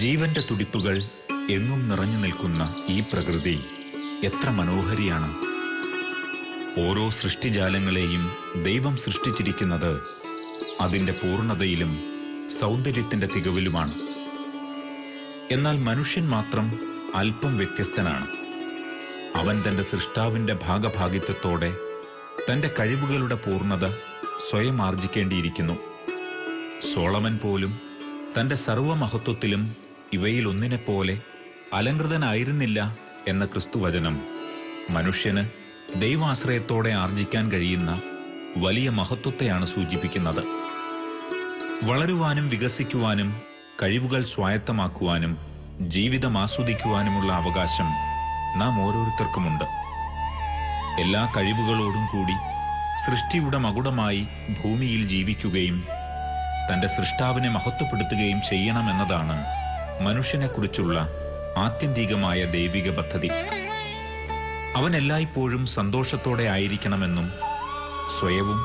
ജീവന്റെ തുടിപ്പുകൾ എങ്ങും നിറഞ്ഞു നിൽക്കുന്ന ഈ പ്രകൃതി എത്ര മനോഹരിയാണ്. ഓരോ സൃഷ്ടിജാലങ്ങളെയും ദൈവം സൃഷ്ടിച്ചിരിക്കുന്നത് അതിന്റെ പൂർണ്ണതയിലും സൗന്ദര്യത്തിന്റെ തികവിലുമാണ്. എന്നാൽ മനുഷ്യൻ മാത്രം അല്പം വ്യത്യസ്തനാണ്. അവൻ തന്റെ സൃഷ്ടാവിന്റെ ഭാഗഭാഗിത്വത്തോടെ തന്റെ കഴിവുകളുടെ പൂർണ്ണത സ്വയം ആർജിക്കേണ്ടിയിരിക്കുന്നു. സോളമൻ പോലും തന്റെ സർവമഹത്വത്തിലും ഇവയിലൊന്നിനെപ്പോലെ അലങ്കൃതനായിരുന്നില്ല എന്ന ക്രിസ്തുവചനം മനുഷ്യന് ദൈവാശ്രയത്തോടെ ആർജിക്കാൻ കഴിയുന്ന വലിയ മഹത്വത്തെയാണ് സൂചിപ്പിക്കുന്നത്. വളരുവാനും വികസിക്കുവാനും കഴിവുകൾ സ്വായത്തമാക്കുവാനും ജീവിതം ആസ്വദിക്കുവാനുമുള്ള അവകാശം നാം ഓരോരുത്തർക്കുമുണ്ട്. എല്ലാ കഴിവുകളോടും കൂടി സൃഷ്ടിയുടെ മകുടമായി ഭൂമിയിൽ ജീവിക്കുകയും തന്റെ സൃഷ്ടാവിനെ മഹത്വപ്പെടുത്തുകയും ചെയ്യണമെന്നതാണ് മനുഷ്യനെക്കുറിച്ചുള്ള ആത്യന്തികമായ ദൈവിക പദ്ധതി. അവൻ എല്ലായ്പ്പോഴും സന്തോഷത്തോടെ ആയിരിക്കണമെന്നും സ്വയവും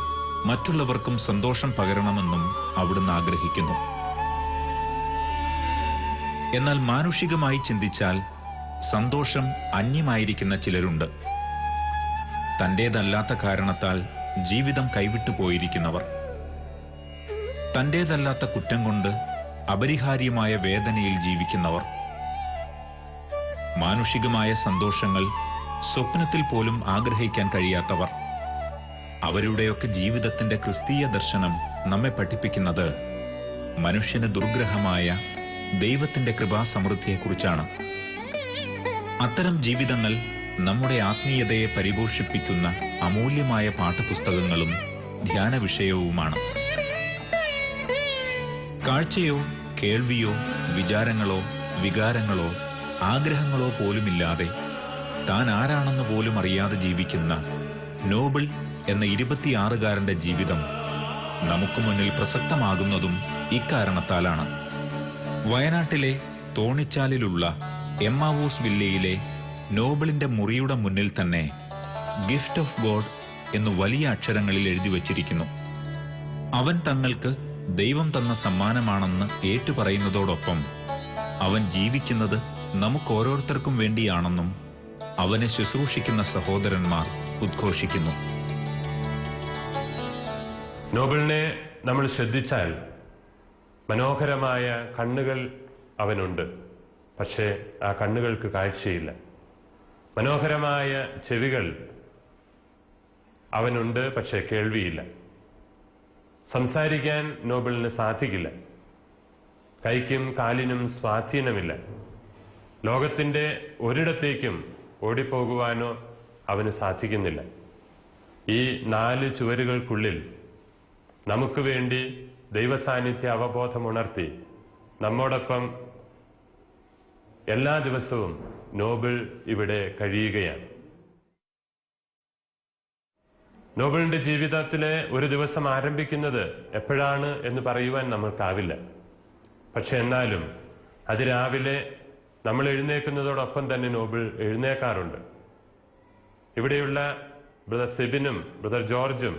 മറ്റുള്ളവർക്കും സന്തോഷം പകരണമെന്നും അവിടുന്ന് ആഗ്രഹിക്കുന്നു. എന്നാൽ മാനുഷികമായി ചിന്തിച്ചാൽ സന്തോഷം അന്യമായിരിക്കുന്ന ചിലരുണ്ട്. തന്റേതല്ലാത്ത കാരണത്താൽ ജീവിതം കൈവിട്ടു പോയിരിക്കുന്നവർ, തന്റേതല്ലാത്ത കുറ്റം കൊണ്ട് അപരിഹാര്യമായ വേദനയിൽ ജീവിക്കുന്നവർ, മാനുഷികമായ സന്തോഷങ്ങൾ സ്വപ്നത്തിൽ പോലും ആഗ്രഹിക്കാൻ കഴിയാത്തവർ. അവരുടെയൊക്കെ ജീവിതത്തിന്റെ ക്രിസ്തീയ ദർശനം നമ്മെ പഠിപ്പിക്കുന്നത് മനുഷ്യന് ദുർഗ്രഹമായ ദൈവത്തിന്റെ കൃപാസമൃദ്ധിയെക്കുറിച്ചാണ്. അത്തരം ജീവിതങ്ങൾ നമ്മുടെ ആത്മീയതയെ പരിപോഷിപ്പിക്കുന്ന അമൂല്യമായ പാഠപുസ്തകങ്ങളും ധ്യാന വിഷയവുമാണ്. കാഴ്ചയോ കേൾവിയോ വിചാരങ്ങളോ വികാരങ്ങളോ ആഗ്രഹങ്ങളോ പോലുമില്ലാതെ താൻ ആരാണെന്ന് പോലും അറിയാതെ ജീവിക്കുന്ന നോബിൾ എന്ന 26-കാരന്റെ ജീവിതം നമുക്ക് മുന്നിൽ പ്രസക്തമാകുന്നതും ഇക്കാരണത്താലാണ്. വയനാട്ടിലെ തോണിച്ചാലിലുള്ള എമ്മാവൂസ് വില്ലയിലെ നോബിളിന്റെ മുറിയുടെ മുന്നിൽ തന്നെ ഗിഫ്റ്റ് ഓഫ് ഗോഡ് എന്ന് വലിയ അക്ഷരങ്ങളിൽ എഴുതി വച്ചിരിക്കുന്നു. അവൻ തങ്ങൾക്ക് ദൈവം തന്ന സമ്മാനമാണെന്ന് ഏറ്റുപറയുന്നതോടൊപ്പം അവൻ ജീവിക്കുന്നത് നമുക്കോരോരുത്തർക്കും വേണ്ടിയാണെന്നും അവനെ ശുശ്രൂഷിക്കുന്ന സഹോദരന്മാർ ഉദ്ഘോഷിക്കുന്നു. നോബിളിനെ നമ്മൾ ശ്രദ്ധിച്ചാൽ മനോഹരമായ കണ്ണുകൾ അവനുണ്ട്, പക്ഷേ ആ കണ്ണുകൾക്ക് കാഴ്ചയില്ല. മനോഹരമായ ചെവികൾ അവനുണ്ട്, പക്ഷേ കേൾവിയില്ല. സംസാരിക്കാൻ നോബിളിന് സാധിക്കില്ല. കൈക്കും കാലിനും സ്വാധീനമില്ല. ലോകത്തിന്റെ ഒരിടത്തേക്കും ഓടിപ്പോകുവാനോ അവന് സാധിക്കുന്നില്ല. ഈ 4 ചുവരുകൾക്കുള്ളിൽ നമുക്ക് വേണ്ടി ദൈവസാന്നിധ്യ അവബോധമുണർത്തി നമ്മോടൊപ്പം എല്ലാ ദിവസവും നോബിൾ ഇവിടെ കഴിയുകയാണ്. നോബിളിന്റെ ജീവിതത്തിലെ ഒരു ദിവസം ആരംഭിക്കുന്നത് എപ്പോഴാണ് എന്ന് പറയുവാൻ നമ്മൾക്കാവില്ല. പക്ഷെ എന്നാലും അതിരാവിലെ നമ്മൾ എഴുന്നേൽക്കുന്നതോടൊപ്പം തന്നെ നോബിൾ എഴുന്നേക്കാറുണ്ട്. ഇവിടെയുള്ള ബ്രദർ സെബിനും ബ്രദർ ജോർജും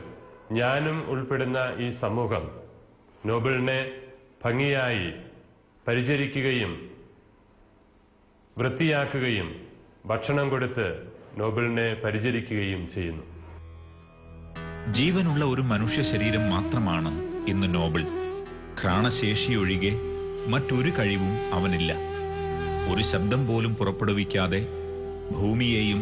ഞാനും ഉൾപ്പെടുന്ന ഈ സമൂഹം നോബിളിനെ ഭംഗിയായി പരിചരിക്കുകയും വൃത്തിയാക്കുകയും ഭക്ഷണം കൊടുത്ത് നോബിളിനെ പരിചരിക്കുകയും ചെയ്യുന്നു. ജീവനുള്ള ഒരു മനുഷ്യ ശരീരം മാത്രമാണ് ഇന്ന് നോബിൾ. ഘ്രാണശേഷിയൊഴികെ മറ്റൊരു കഴിവും അവനില്ല. ഒരു ശബ്ദം പോലും പുറപ്പെടുവിക്കാതെ ഭൂമിയെയും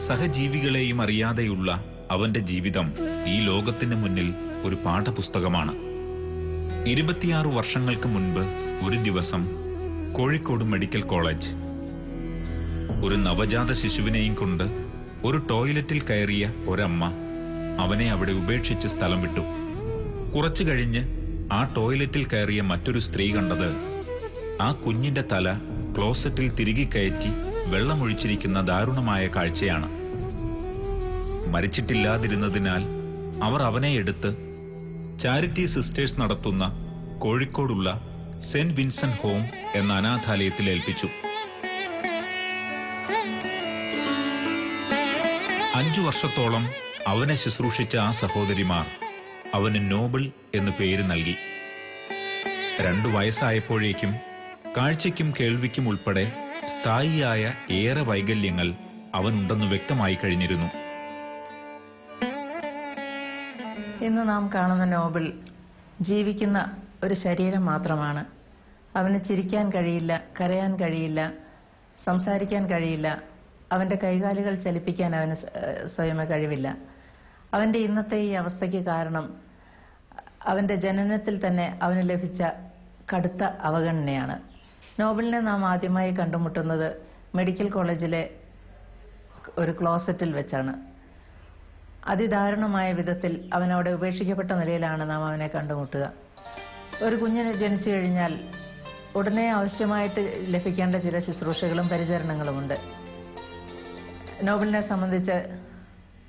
സഹജീവികളെയും അറിയാതെയുള്ള അവന്റെ ജീവിതം ഈ ലോകത്തിന് മുന്നിൽ ഒരു പാഠപുസ്തകമാണ്. 26 വർഷങ്ങൾക്ക് മുൻപ് ഒരു ദിവസം കോഴിക്കോട് മെഡിക്കൽ കോളേജ് ഒരു നവജാത ശിശുവിനെയും കൊണ്ട് ഒരു ടോയ്ലറ്റിൽ കയറിയ ഒരമ്മ അവനെ അവിടെ ഉപേക്ഷിച്ച് സ്ഥലം വിട്ടു. കുറച്ചു കഴിഞ്ഞ് ആ ടോയ്ലറ്റിൽ കയറിയ മറ്റൊരു സ്ത്രീ കണ്ടത് ആ കുഞ്ഞിന്റെ തല ക്ലോസറ്റിൽ തിരികെ കയറ്റി വെള്ളമൊഴിച്ചിരിക്കുന്ന ദാരുണമായ കാഴ്ചയാണ്. മരിച്ചിട്ടില്ലാതിരുന്നതിനാൽ അവർ അവനെ എടുത്ത് ചാരിറ്റി സിസ്റ്റേഴ്സ് നടത്തുന്ന കോഴിക്കോടുള്ള സെന്റ് വിൻസെന്റ് ഹോം എന്ന അനാഥാലയത്തിൽ ഏൽപ്പിച്ചു. 5 വർഷത്തോളം അവനെ ശുശ്രൂഷിച്ച ആ സഹോദരിമാർ അവന് നോബിൾ എന്ന് പേര് നൽകി. 2 വയസ്സായപ്പോഴേക്കും കാഴ്ചയ്ക്കും കേൾവിക്കും ഉൾപ്പെടെ സ്ഥായിയായ ഏറെ വൈകല്യങ്ങൾ അവനുണ്ടെന്ന് വ്യക്തമായി കഴിഞ്ഞിരുന്നു. ഇന്ന് നാം കാണുന്ന നോബിൾ ജീവിക്കുന്ന ഒരു ശരീരം മാത്രമാണ്. അവന് ചിരിക്കാൻ കഴിയില്ല, കരയാൻ കഴിയില്ല, സംസാരിക്കാൻ കഴിയില്ല, അവൻ്റെ കൈകാലുകൾ ചലിപ്പിക്കാൻ അവന് സ്വയമേ കഴിവില്ല. അവൻ്റെ ഇന്നത്തെ ഈ അവസ്ഥയ്ക്ക് കാരണം അവൻ്റെ ജനനത്തിൽ തന്നെ അവന് ലഭിച്ച കടുത്ത അവഗണനയാണ്. നോബിളിനെ നാം ആദ്യമായി കണ്ടുമുട്ടുന്നത് മെഡിക്കൽ കോളേജിലെ ഒരു ക്ലോസറ്റിൽ വെച്ചാണ്. അതിദാരുണമായ വിധത്തിൽ അവനവിടെ ഉപേക്ഷിക്കപ്പെട്ട നിലയിലാണ് നാം അവനെ കണ്ടുമുട്ടുക. ഒരു കുഞ്ഞിന് ജനിച്ചു കഴിഞ്ഞാൽ ഉടനെ ആവശ്യമായിട്ട് ലഭിക്കേണ്ട ചില ശുശ്രൂഷകളും പരിചരണങ്ങളുമുണ്ട്. നോബിളിനെ സംബന്ധിച്ച്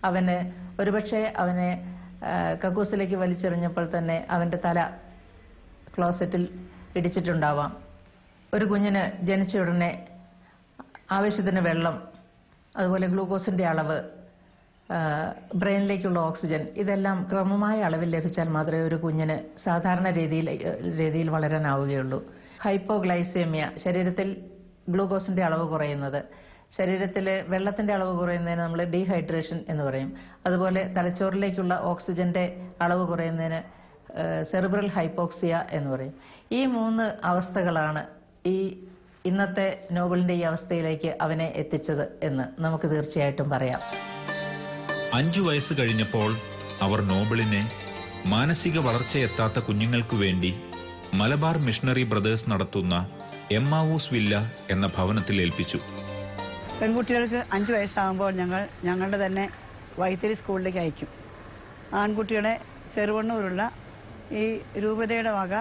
അവന് ഒരുപക്ഷെ അവനെ കക്കൂസിലേക്ക് വലിച്ചെറിഞ്ഞപ്പോൾ തന്നെ അവൻ്റെ തല ക്ലോസറ്റിൽ ഇടിച്ചിട്ടുണ്ടാവാം. ഒരു കുഞ്ഞിന് ജനിച്ച ഉടനെ ആവശ്യത്തിന് വെള്ളം, അതുപോലെ ഗ്ലൂക്കോസിൻ്റെ അളവ്, ബ്രെയിനിലേക്കുള്ള ഓക്സിജൻ, ഇതെല്ലാം ക്രമമായ അളവിൽ ലഭിച്ചാൽ മാത്രമേ ഒരു കുഞ്ഞിന് സാധാരണ രീതിയിൽ വളരാനാവുകയുള്ളൂ. ഹൈപ്പോഗ്ലൈസേമിയ, ശരീരത്തിൽ ഗ്ലൂക്കോസിൻ്റെ അളവ് കുറയുന്നത്, ശരീരത്തിൽ വെള്ളത്തിൻ്റെ അളവ് കുറയുന്നതിന് നമ്മൾ ഡീഹൈഡ്രേഷൻ എന്ന് പറയും. അതുപോലെ തലച്ചോറിലേക്കുള്ള ഓക്സിജന്റെ അളവ് കുറയുന്നതിന് സെറിബ്രൽ ഹൈപ്പോക്സിയ എന്ന് പറയും. ഈ 3 അവസ്ഥകളാണ് ഈ ഇന്നത്തെ നോബിളിന്റെ ഈ അവസ്ഥയിലേക്ക് അവനെ എത്തിച്ചത് എന്ന് നമുക്ക് തീർച്ചയായിട്ടും പറയാം. 5 വയസ്സ് കഴിഞ്ഞപ്പോൾ അവർ നോബിളിനെ മാനസിക വളർച്ചയെത്താത്ത കുഞ്ഞുങ്ങൾക്കു വേണ്ടി മലബാർ മിഷണറി ബ്രദേഴ്സ് നടത്തുന്ന എമ്മാവൂസ് വില്ല എന്ന ഭവനത്തിൽ ഏൽപ്പിച്ചു. പെൺകുട്ടികൾക്ക് 5 വയസ്സാകുമ്പോൾ ഞങ്ങളുടെ തന്നെ വൈത്തിരി സ്കൂളിലേക്ക് അയക്കും. ആൺകുട്ടികളെ ചെറുവണ്ണൂരുള്ള ഈ രൂപതയുടെ വക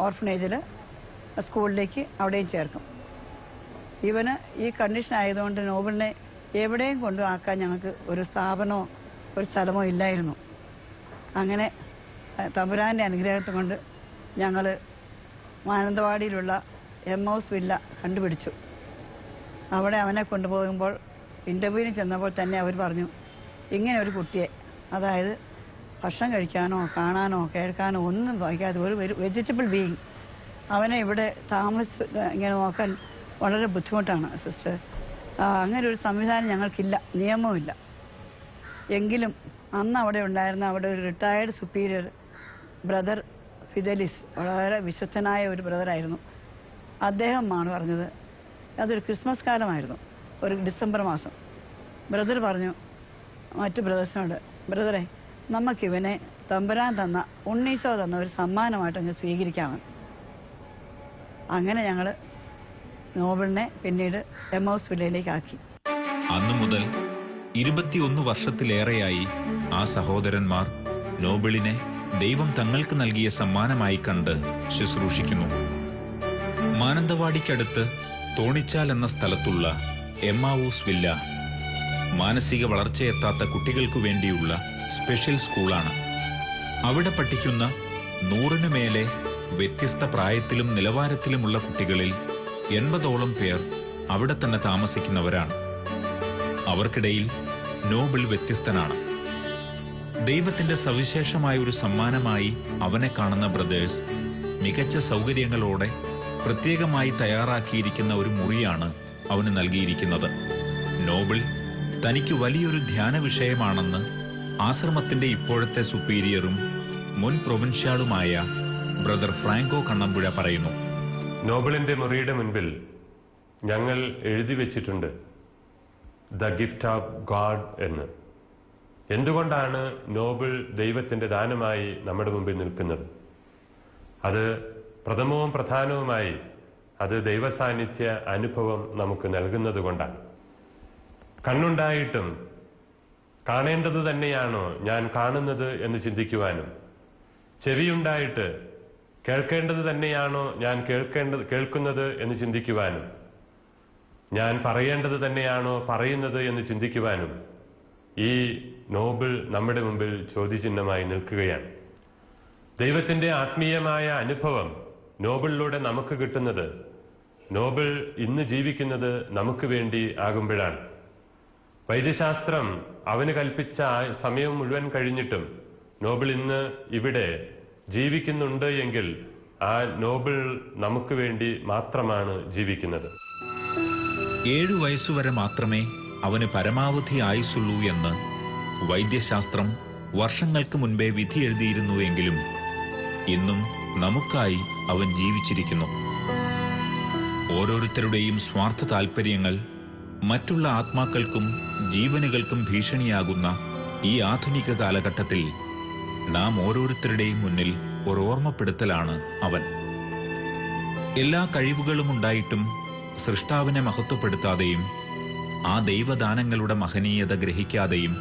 ഓർഫനേജിൽ സ്കൂളിലേക്ക് അവിടെയും ചേർക്കും. ഇവന് ഈ കണ്ടീഷൻ ആയതുകൊണ്ട് നോബിളിനെ എവിടെയും കൊണ്ടുവാക്കാൻ ഞങ്ങൾക്ക് ഒരു സ്ഥാപനമോ ഒരു സ്ഥലമോ ഇല്ലായിരുന്നു. അങ്ങനെ തമ്പുരാൻ്റെ അനുഗ്രഹത്തെ കൊണ്ട് ഞങ്ങൾ മാനന്തവാടിയിലുള്ള എമ്മാവൂസ് വില്ല കണ്ടുപിടിച്ചു. അവിടെ അവനെ കൊണ്ടുപോകുമ്പോൾ ഇൻ്റർവ്യൂവിന് ചെന്നപ്പോൾ തന്നെ അവർ പറഞ്ഞു, ഇങ്ങനെ ഒരു കുട്ടിയെ, അതായത് ഭക്ഷണം കഴിക്കാനോ കാണാനോ കേൾക്കാനോ ഒന്നും വയ്ക്കാതെ ഒരു വെജിറ്റബിൾ ബീയിങ്, അവനെ ഇവിടെ ഇങ്ങനെ നോക്കാൻ വളരെ ബുദ്ധിമുട്ടാണ് സിസ്റ്റർ. അങ്ങനെ ഒരു സംവിധാനം ഞങ്ങൾക്കില്ല, നിയമവുമില്ല. എങ്കിലും അന്ന് അവിടെ ഉണ്ടായിരുന്ന അവിടെ ഒരു റിട്ടയേർഡ് സുപ്പീരിയർ ബ്രദർ ഫിദലിസ്, വളരെ വിശുദ്ധനായ ഒരു ബ്രദറായിരുന്നു. അദ്ദേഹമാണ് പറഞ്ഞത്, അതൊരു ക്രിസ്മസ് കാലമായിരുന്നു, ഒരു ഡിസംബർ മാസം. ബ്രദർ പറഞ്ഞു മറ്റു ബ്രദേഴ്സിനോട്, ബ്രദറെ നമുക്കിവനെ തമ്പുരാൻ തന്ന ഉണ്ണീശോ തന്ന ഒരു സമ്മാനമായിട്ട് അങ്ങ് സ്വീകരിക്കാമെന്ന്. അങ്ങനെ ഞങ്ങൾ നോബിളിനെ പിന്നീട് എമ്മാവൂസ് വില്ലയിലേക്ക് ആക്കി. അന്നു മുതൽ 21 വർഷത്തിലേറെയായി ആ സഹോദരന്മാർ നോബിളിനെ ദൈവം തങ്ങൾക്ക് നൽകിയ സമ്മാനമായി കണ്ട് ശുശ്രൂഷിക്കുന്നു. മാനന്തവാടിക്കടുത്ത് തോണിച്ചാൽ എന്ന സ്ഥലത്തുള്ള എമ്മാവൂസ് വില്ല മാനസിക വളർച്ചയെത്താത്ത കുട്ടികൾക്കു വേണ്ടിയുള്ള സ്പെഷ്യൽ സ്കൂളാണ്. അവിടെ പഠിക്കുന്ന 100-ന് മേലെ വ്യത്യസ്ത പ്രായത്തിലും നിലവാരത്തിലുമുള്ള കുട്ടികളിൽ 80ഓളം പേർ അവിടെ തന്നെ താമസിക്കുന്നവരാണ്. അവർക്കിടയിൽ നോബിൾ വ്യത്യസ്തനാണ്. ദൈവത്തിന്റെ സവിശേഷമായ ഒരു സമ്മാനമായി അവനെ കാണുന്ന ബ്രദേഴ്സ് മികച്ച സൗകര്യങ്ങളോടെ പ്രത്യേകമായി തയ്യാറാക്കിയിരിക്കുന്ന ഒരു മുറിയാണ് അവന് നൽകിയിരിക്കുന്നത്. നോബിൾ തനിക്ക് വലിയൊരു ധ്യാന വിഷയമാണെന്ന് ആശ്രമത്തിന്റെ ഇപ്പോഴത്തെ സുപ്പീരിയറും മുൻ പ്രൊവിൻഷ്യാളുമായ ബ്രദർ ഫ്രാങ്കോ കണ്ണമ്പുഴ പറയുന്നു. നോബിളിന്റെ മുറിയുടെ മുൻപിൽ ഞങ്ങൾ എഴുതി വെച്ചിട്ടുണ്ട് ദ ഗിഫ്റ്റ് ഓഫ് ഗാഡ് എന്ന്. എന്തുകൊണ്ടാണ് നോബിൾ ദൈവത്തിന്റെ ദാനമായി നമ്മുടെ മുമ്പിൽ നിൽക്കുന്നത്? അത് പ്രഥമവും പ്രധാനവുമായി അത് ദൈവസാന്നിധ്യ അനുഭവം നമുക്ക് നൽകുന്നത് കൊണ്ടാണ്. കണ്ണുണ്ടായിട്ടും കാണേണ്ടത് തന്നെയാണോ ഞാൻ കാണുന്നത് എന്ന് ചിന്തിക്കുവാനും, ചെവിയുണ്ടായിട്ട് കേൾക്കേണ്ടത് തന്നെയാണോ ഞാൻ കേൾക്കുന്നത് എന്ന് ചിന്തിക്കുവാനും, ഞാൻ പറയേണ്ടത് തന്നെയാണോ പറയുന്നത് എന്ന് ചിന്തിക്കുവാനും ഈ നോബിൾ നമ്മുടെ മുമ്പിൽ ചോദ്യചിഹ്നമായി നിൽക്കുകയാണ്. ദൈവത്തിന്റെ ആത്മീയമായ അനുഭവം നോബിളിലൂടെ നമുക്ക് കിട്ടുന്നത്, നോബിൾ ഇന്ന് ജീവിക്കുന്നത് നമുക്ക് വേണ്ടി ആകുമ്പോഴാണ്. വൈദ്യശാസ്ത്രം അവന് കൽപ്പിച്ച സമയം മുഴുവൻ കഴിഞ്ഞിട്ടും നോബിൾ ഇന്ന് ഇവിടെ ജീവിക്കുന്നുണ്ട് എങ്കിൽ ആ നോബിൾ നമുക്ക് വേണ്ടി മാത്രമാണ് ജീവിക്കുന്നത്. 7 വയസ്സുവരെ മാത്രമേ അവന് പരമാവധി ആയുസുള്ളൂ എന്ന് വൈദ്യശാസ്ത്രം വർഷങ്ങൾക്ക് മുൻപേ വിധി എഴുതിയിരുന്നുവെങ്കിലും ഇന്നും നമുക്കായി അവൻ ജീവിച്ചിരിക്കുന്നു. ഓരോരുത്തരുടെയും സ്വാർത്ഥ താൽപര്യങ്ങൾ മറ്റുള്ള ആത്മാക്കൾക്കും ജീവനുകൾക്കും ഭീഷണിയാകുന്ന ഈ ആധുനിക കാലഘട്ടത്തിൽ നാം ഓരോരുത്തരുടെയും മുന്നിൽ ഒരു ഓർമ്മപ്പെടുത്തലാണ് അവൻ. എല്ലാ കഴിവുകളും ഉണ്ടായിട്ടും സൃഷ്ടാവിനെ മഹത്വപ്പെടുത്താതെയും ആ ദൈവദാനങ്ങളുടെ മഹനീയത ഗ്രഹിക്കാതെയും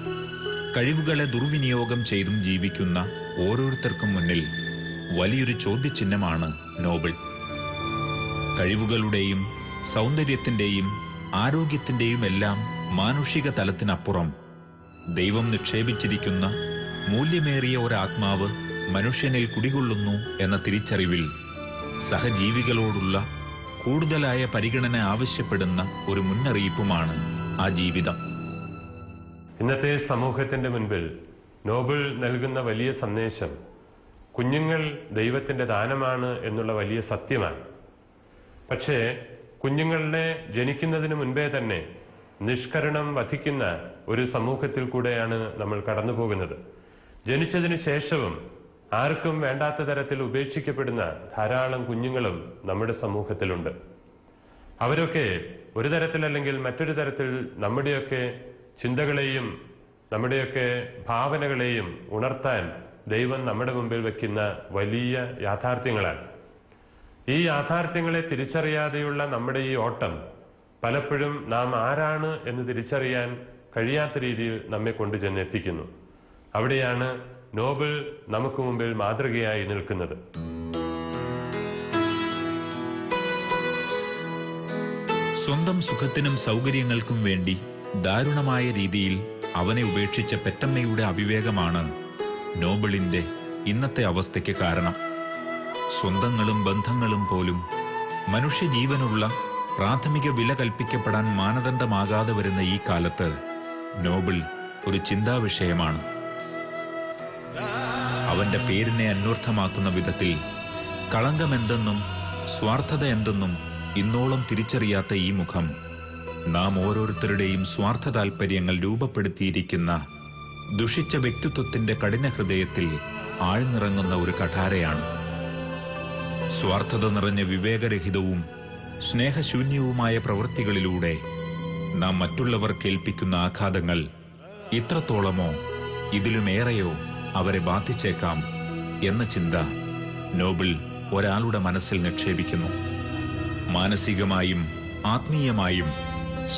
കഴിവുകളെ ദുർവിനിയോഗം ചെയ്തും ജീവിക്കുന്ന ഓരോരുത്തർക്കും മുന്നിൽ വലിയൊരു ചോദ്യചിഹ്നമാണ് നോബിൾ. കഴിവുകളുടെയും സൗന്ദര്യത്തിന്റെയും ആരോഗ്യത്തിന്റെയും എല്ലാം മാനുഷിക തലത്തിനപ്പുറം ദൈവം നിക്ഷേപിച്ചിരിക്കുന്ന മൂല്യമേറിയ ഒരാത്മാവ് മനുഷ്യനിൽ കുടികൊള്ളുന്നു എന്ന തിരിച്ചറിവിൽ സഹജീവികളോടുള്ള കൂടുതലായ പരിഗണന ആവശ്യപ്പെടുന്ന ഒരു മുന്നറിയിപ്പുമാണ് ആ ജീവിതം. ഇന്നത്തെ സമൂഹത്തിന്റെ മുൻപിൽ നോബിൾ നൽകുന്ന വലിയ സന്ദേശം കുഞ്ഞുങ്ങൾ ദൈവത്തിന്റെ ദാനമാണ് എന്നുള്ള വലിയ സത്യമാണ്. പക്ഷേ കുഞ്ഞുങ്ങളെ ജനിക്കുന്നതിന് മുൻപേ തന്നെ നിഷ്കരണം വധിക്കുന്ന ഒരു സമൂഹത്തിൽ കൂടെയാണ് നമ്മൾ കടന്നു പോകുന്നത്. ജനിച്ചതിന് ശേഷവും ആർക്കും വേണ്ടാത്ത തരത്തിൽ ഉപേക്ഷിക്കപ്പെടുന്ന ധാരാളം കുഞ്ഞുങ്ങളും നമ്മുടെ സമൂഹത്തിലുണ്ട്. അവരൊക്കെ ഒരു തരത്തിലല്ലെങ്കിൽ മറ്റൊരു തരത്തിൽ നമ്മുടെയൊക്കെ ചിന്തകളെയും നമ്മുടെയൊക്കെ ഭാവനകളെയും ഉണർത്താൻ ദൈവം നമ്മുടെ മുമ്പിൽ വയ്ക്കുന്ന വലിയ യാഥാർത്ഥ്യങ്ങളാണ്. ഈ യാഥാർത്ഥ്യങ്ങളെ തിരിച്ചറിയാതെയുള്ള നമ്മുടെ ഈ ഓട്ടം പലപ്പോഴും നാം ആരാണ് എന്ന് തിരിച്ചറിയാൻ കഴിയാത്ത രീതിയിൽ നമ്മെ കൊണ്ടുചെന്നെത്തിക്കുന്നു. അവിടെയാണ് നോബിൾ നമുക്ക് മുമ്പിൽ മാതൃകയായി നിൽക്കുന്നത്. സ്വന്തം സുഖത്തിനും സൗകര്യങ്ങൾക്കും വേണ്ടി ദാരുണമായ രീതിയിൽ അവനെ ഉപേക്ഷിച്ച പെറ്റമ്മയുടെ അവിവേകമാണ് നോബിളിന്റെ ഇന്നത്തെ അവസ്ഥയ്ക്ക് കാരണം. സ്വന്തങ്ങളും ബന്ധങ്ങളും പോലും മനുഷ്യജീവനുള്ള പ്രാഥമിക വില കൽപ്പിക്കപ്പെടാൻ മാനദണ്ഡമാകാതെ വരുന്ന ഈ കാലത്ത് നോബിൾ ഒരു ചിന്താവിഷയമാണ്. അവന്റെ പേരിനെ അന്വർത്ഥമാക്കുന്ന വിധത്തിൽ കളങ്കമെന്തെന്നും സ്വാർത്ഥത എന്തെന്നും ഇന്നോളം തിരിച്ചറിയാത്ത ഈ മുഖം നാം ഓരോരുത്തരുടെയും സ്വാർത്ഥ താൽപര്യങ്ങൾ രൂപപ്പെടുത്തിയിരിക്കുന്ന ദുഷിച്ച വ്യക്തിത്വത്തിന്റെ കഠിന ഹൃദയത്തിൽ ആഴ്ന്നിറങ്ങുന്ന ഒരു കഠാരയാണ്. സ്വാർത്ഥത നിറഞ്ഞ വിവേകരഹിതവും സ്നേഹശൂന്യവുമായ പ്രവൃത്തികളിലൂടെ നാം മറ്റുള്ളവർക്ക് ഏൽപ്പിക്കുന്ന ആഘാതങ്ങൾ ഇത്രത്തോളമോ ഇതിലുമേറെയോ അവരെ ബാധിച്ചേക്കാം എന്ന ചിന്ത നോബിൾ ഒരാളുടെ മനസ്സിൽ നിക്ഷേപിക്കുന്നു. മാനസികമായും ആത്മീയമായും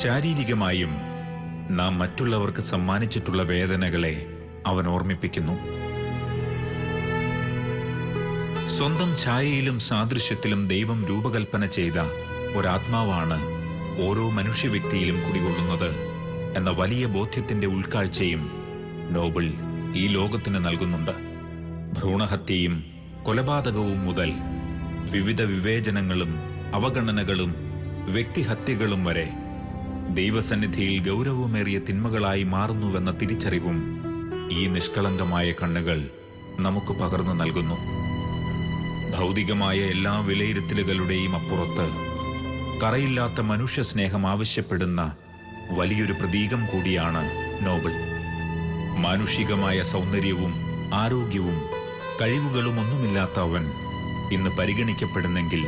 ശാരീരികമായും നാം മറ്റുള്ളവർക്ക് സമ്മാനിച്ചിട്ടുള്ള വേദനകളെ അവൻ ഓർമ്മിപ്പിക്കുന്നു. സ്വന്തം ഛായയിലും സാദൃശ്യത്തിലും ദൈവം രൂപകൽപ്പന ചെയ്ത ഒരാത്മാവാണ് ഓരോ മനുഷ്യ വ്യക്തിയിലും കുടികൊള്ളുന്നത് എന്ന വലിയ ബോധ്യത്തിന്റെ ഉൾക്കാഴ്ചയും നോബിൾ ഈ ലോകത്തിന് നൽകുന്നുണ്ട്. ഭ്രൂണഹത്യയും കൊലപാതകവും മുതൽ വിവിധ വിവേചനങ്ങളും അവഗണനകളും വ്യക്തിഹത്യകളും വരെ ദൈവസന്നിധിയിൽ ഗൗരവമേറിയ തിന്മകളായി മാറുന്നുവെന്ന തിരിച്ചറിവും ഈ നിഷ്കളങ്കമായ കണ്ണുകൾ നമുക്ക് പകർന്നു നൽകുന്നു. ഭൗതികമായ എല്ലാ വിലയിരുത്തലുകളുടെയും അപ്പുറത്ത് കറയില്ലാത്ത മനുഷ്യ സ്നേഹം ആവശ്യപ്പെടുന്ന വലിയൊരു പ്രതീകം കൂടിയാണ് നോബിൾ. മാനുഷികമായ സൗന്ദര്യവും ആരോഗ്യവും കഴിവുകളും ഒന്നുമില്ലാത്ത അവൻ ഇന്ന് പരിഗണിക്കപ്പെടുന്നെങ്കിൽ,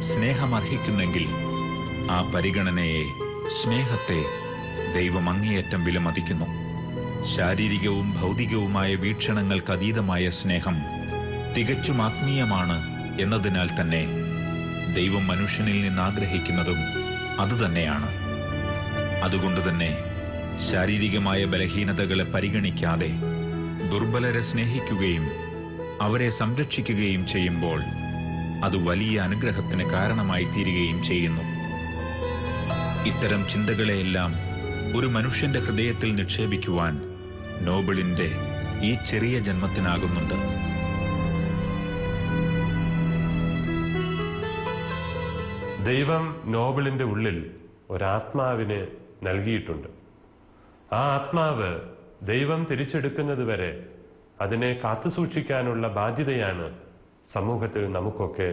സ്നേഹമർഹിക്കുന്നെങ്കിൽ ആ പരിഗണനയെ, സ്നേഹത്തെ ദൈവം അങ്ങേയറ്റം വിലമതിക്കുന്നു. ശാരീരികവും ഭൗതികവുമായ വീക്ഷണങ്ങൾക്കതീതമായ സ്നേഹം തികച്ചും ആത്മീയമാണ് എന്നതിനാൽ തന്നെ ദൈവം മനുഷ്യനിൽ നിന്ന് ആഗ്രഹിക്കുന്നതും അതുതന്നെയാണ്. അതുകൊണ്ടുതന്നെ ശാരീരികമായ ബലഹീനതകളെ പരിഗണിക്കാതെ ദുർബലരെ സ്നേഹിക്കുകയും അവരെ സംരക്ഷിക്കുകയും ചെയ്യുമ്പോൾ അത് വലിയ അനുഗ്രഹത്തിന് കാരണമായി തീരുകയും ചെയ്യുന്നു. ഇത്തരം ചിന്തകളെയെല്ലാം ഒരു മനുഷ്യന്റെ ഹൃദയത്തിൽ നിക്ഷേപിക്കുവാൻ നോബിളിന്റെ ഈ ചെറിയ ജന്മത്തിനാകുന്നുണ്ട്. ദൈവം നോബിളിന്റെ ഉള്ളിൽ ഒരാത്മാവിനെ നൽകിയിട്ടുണ്ട്. ആ ആത്മാവ് ദൈവം തിരിച്ചെടുക്കുന്നതുവരെ അതിനെ കാത്തുസൂക്ഷിക്കാനുള്ള ബാധ്യതയാണ് സമൂഹത്തിൽ നമുക്കൊക്കെ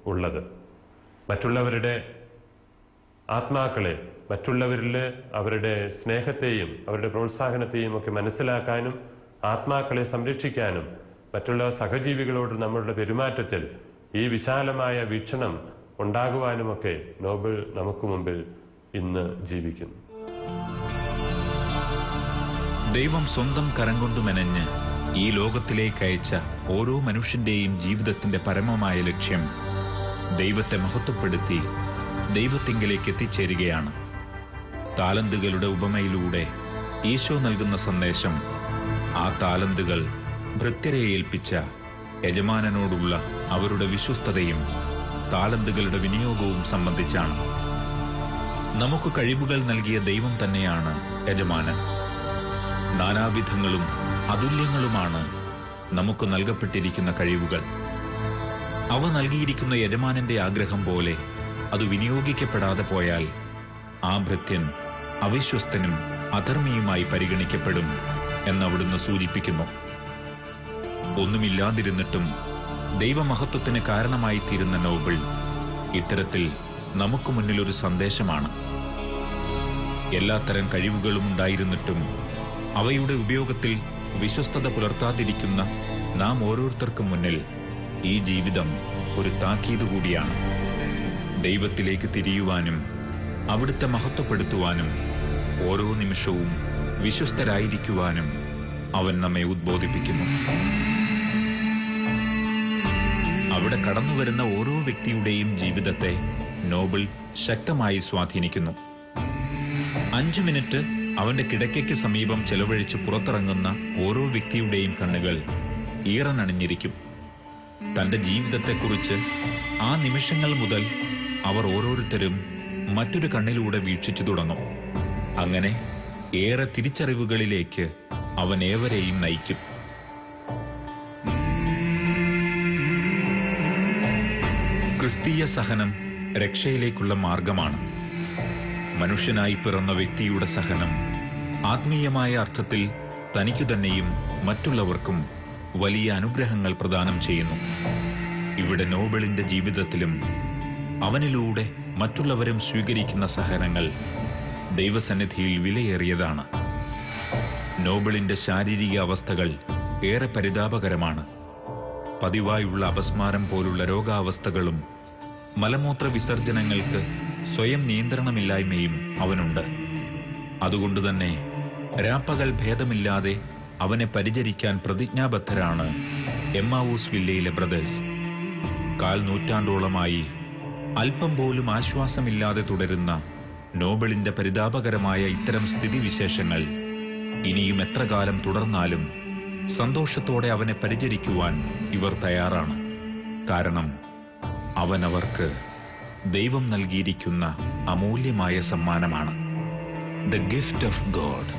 ഉള്ളത്. മറ്റുള്ളവരുടെ ആത്മാക്കളെ, മറ്റുള്ളവരിൽ അവരുടെ സ്നേഹത്തെയും അവരുടെ പ്രോത്സാഹനത്തെയും ഒക്കെ മനസ്സിലാക്കാനും ആത്മാക്കളെ സംരക്ഷിക്കാനും മറ്റുള്ള സഹജീവികളോട് നമ്മളുടെ പെരുമാറ്റത്തിൽ ഈ വിശാലമായ വീക്ഷണം ഉണ്ടാകുവാനുമൊക്കെ നോബിൾ നമുക്ക് മുമ്പിൽ ഇന്ന് ജീവിക്കുന്നു. ദൈവം സ്വന്തം കരം കൊണ്ട് മെനഞ്ഞ് ഈ ലോകത്തിലേക്ക് അയച്ച ഓരോ മനുഷ്യന്റെയും ജീവിതത്തിന്റെ പരമമായ ലക്ഷ്യം ദൈവത്തെ മഹത്വപ്പെടുത്തി ദൈവത്തിങ്കലേക്ക് എത്തിച്ചേരുകയാണ്. താലന്തുകളുടെ ഉപമയിലൂടെ ഈശോ നൽകുന്ന സന്ദേശം ആ താലന്തുകൾ ഭൃത്യരെ ഏൽപ്പിച്ച യജമാനനോടുള്ള അവരുടെ വിശ്വസ്തതയും താലന്തുകളുടെ വിനിയോഗവും സംബന്ധിച്ചാണ്. നമുക്ക് കഴിവുകൾ നൽകിയ ദൈവം തന്നെയാണ് യജമാനൻ. നാനാവിധങ്ങളും അതുല്യങ്ങളുമാണ് നമുക്ക് നൽകപ്പെട്ടിരിക്കുന്ന കഴിവുകൾ. അവ നൽകിയിരിക്കുന്ന യജമാനന്റെ ആഗ്രഹം പോലെ അത് വിനിയോഗിക്കപ്പെടാതെ പോയാൽ ആ ഭൃത്യൻ അവിശ്വസ്തനും അധർമ്മിയുമായി പരിഗണിക്കപ്പെടും എന്നവിടുന്ന് സൂചിപ്പിക്കുന്നു. ഒന്നുമില്ലാതിരുന്നിട്ടും ദൈവമഹത്വത്തിന് കാരണമായി തീരുന്ന നോബിൾ ഇത്തരത്തിൽ നമുക്ക് മുന്നിൽ ഒരു സന്ദേശമാണ്. എല്ലാത്തരം കഴിവുകളും ഉണ്ടായിരുന്നിട്ടും അവയുടെ ഉപയോഗത്തിൽ വിശ്വസ്തത പുലർത്താതിരിക്കുന്ന നാം ഓരോരുത്തർക്കും മുന്നിൽ ഈ ജീവിതം ഒരു താക്കീത് കൂടിയാണ്. ദൈവത്തിലേക്ക് തിരിയുവാനും അവിടുത്തെ മഹത്വപ്പെടുത്തുവാനും ഓരോ നിമിഷവും വിശ്വസ്തരായിരിക്കുവാനും അവൻ നമ്മെ ഉദ്ബോധിപ്പിക്കുന്നു. അവിടെ കടന്നുവരുന്ന ഓരോ വ്യക്തിയുടെയും ജീവിതത്തെ നോബിൾ ശക്തമായി സ്വാധീനിക്കുന്നു. 5 മിനിറ്റ് അവന്റെ കിടക്കയ്ക്ക് സമീപം ചെലവഴിച്ച് പുറത്തിറങ്ങുന്ന ഓരോ വ്യക്തിയുടെയും കണ്ണുകൾ ഈറനണിഞ്ഞിരിക്കും. തന്റെ ജീവിതത്തെക്കുറിച്ച് ആ നിമിഷങ്ങൾ മുതൽ അവർ ഓരോരുത്തരും മറ്റൊരു കണ്ണിലൂടെ വീക്ഷിച്ചു തുടങ്ങും. അങ്ങനെ ഏറെ തിരിച്ചറിവുകളിലേക്ക് അവൻ ഏവരെയും നയിക്കും. ക്രിസ്തീയ സഹനം രക്ഷയിലേക്കുള്ള മാർഗമാണ്. മനുഷ്യനായി പിറന്ന വ്യക്തിയുടെ സഹനം ആത്മീയമായ അർത്ഥത്തിൽ തനിക്കു തന്നെയും മറ്റുള്ളവർക്കും വലിയ അനുഗ്രഹങ്ങൾ പ്രദാനം ചെയ്യുന്നു. ഇവിടെ നോബിളിന്റെ ജീവിതത്തിലും അവനിലൂടെ മറ്റുള്ളവരും സ്വീകരിക്കുന്ന സഹനങ്ങൾ ദൈവസന്നിധിയിൽ വിലയേറിയതാണ്. നോബിളിന്റെ ശാരീരിക അവസ്ഥകൾ ഏറെ പരിതാപകരമാണ്. പതിവായുള്ള അപസ്മാരം പോലുള്ള രോഗാവസ്ഥകളും മലമൂത്ര വിസർജനങ്ങൾക്ക് സ്വയം നിയന്ത്രണമില്ലായ്മയും അവനുണ്ട്. അതുകൊണ്ടുതന്നെ രാപ്പകൽ ഭേദമില്ലാതെ അവനെ പരിചരിക്കാൻ പ്രതിജ്ഞാബദ്ധരാണ് എമ്മാവൂസ് വില്ലയിലെ ബ്രദേഴ്സ്. 1/4 നൂറ്റാണ്ടോളമായി അല്പം പോലും ആശ്വാസമില്ലാതെ തുടരുന്ന നോബിളിന്റെ പരിതാപകരമായ ഇത്തരം സ്ഥിതിവിശേഷങ്ങൾ ഇനിയും എത്ര കാലം തുടർന്നാലും സന്തോഷത്തോടെ അവനെ പരിചരിക്കുവാൻ ഇവർ തയ്യാറാണ്. കാരണം അവൻ അവർക്ക് ദൈവം നൽകിയിരിക്കുന്ന അമൂല്യമായ സമ്മാനമാണ്. The gift of God.